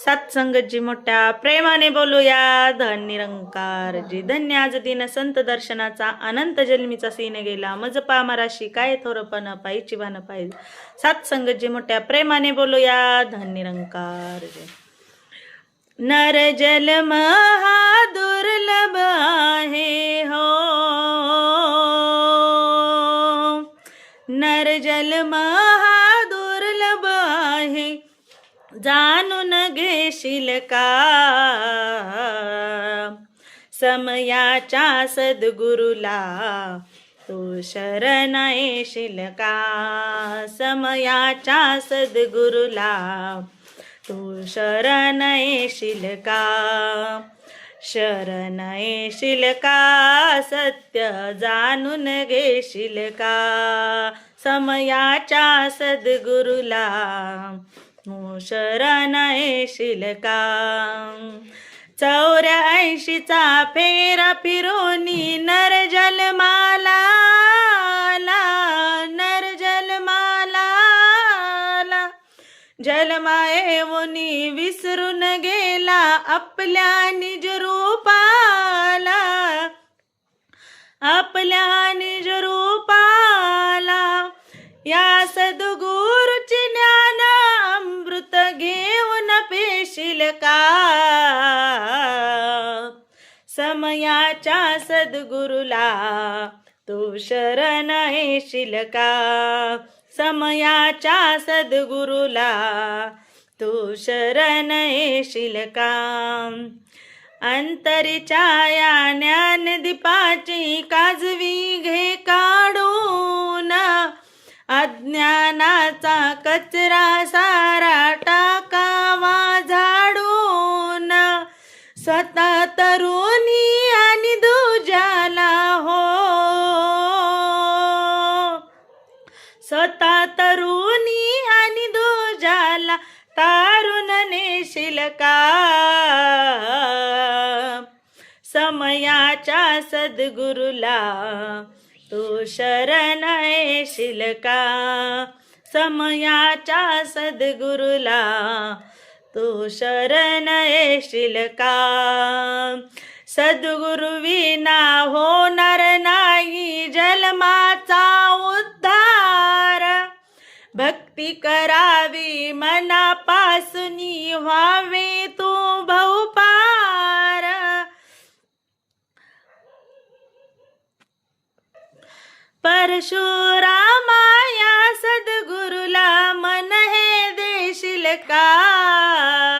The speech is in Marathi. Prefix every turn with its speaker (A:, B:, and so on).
A: सत्संगतजी मोठ्या प्रेमाने बोलूया. धन निरंकारजी धन्य आज दिन संत दर्शनाचा अनंत जन्मीचा सीन गेला मज पामराशी काय थोरपण पायची भान पाहिजे. सत्संगतजी मोठ्या प्रेमाने बोलूया. धन निरंकारजी. नर जन्म हा दुर्लभ आहे हो, नर जन्म हा दुर्लभ आहे, जाणून घेशील का. समयाच्या सद्गुरुला तू शरण येशील का. समयाच्या सद्गुरुला तू शरण येशील का. शरण येशील का. सत्य जाणून घेशील का. समयाच्या सद्गुरुला तू शरण येशील का. 84चा फेरा फिरोनी नर जन्माला आला. नर जन्माला आला. जन्माएवोनी विसरून गेला आपल्या निज रूपाला. आपल्या निज रूपाला. या सद्गुरूचे ज्ञान अमृत घेऊन पेशील का. समयाच्या सद्गुरुला तू शरण येशील का. समयाच्या सद्गुरुला तू शरण येशील का. अंतरीच्या या ज्ञानदीपाची काजवी घे काढून. अज्ञानाचा कचरा सारा टाकावा झाडून. स्वतः तरुणी आणि दुजाला हो. स्वतः तरुणी आणि दुजाला तारून नेशील का. समयाच्या सद्गुरुला तू शरण येशील का. समयाच्या सद्गुरुला तू शरण येशील का. सद्गुरु विना होणार नाही जन्माचा उद्धार. भक्ती करावी मनापासून व्हावे तू बहुपार. परशुरामा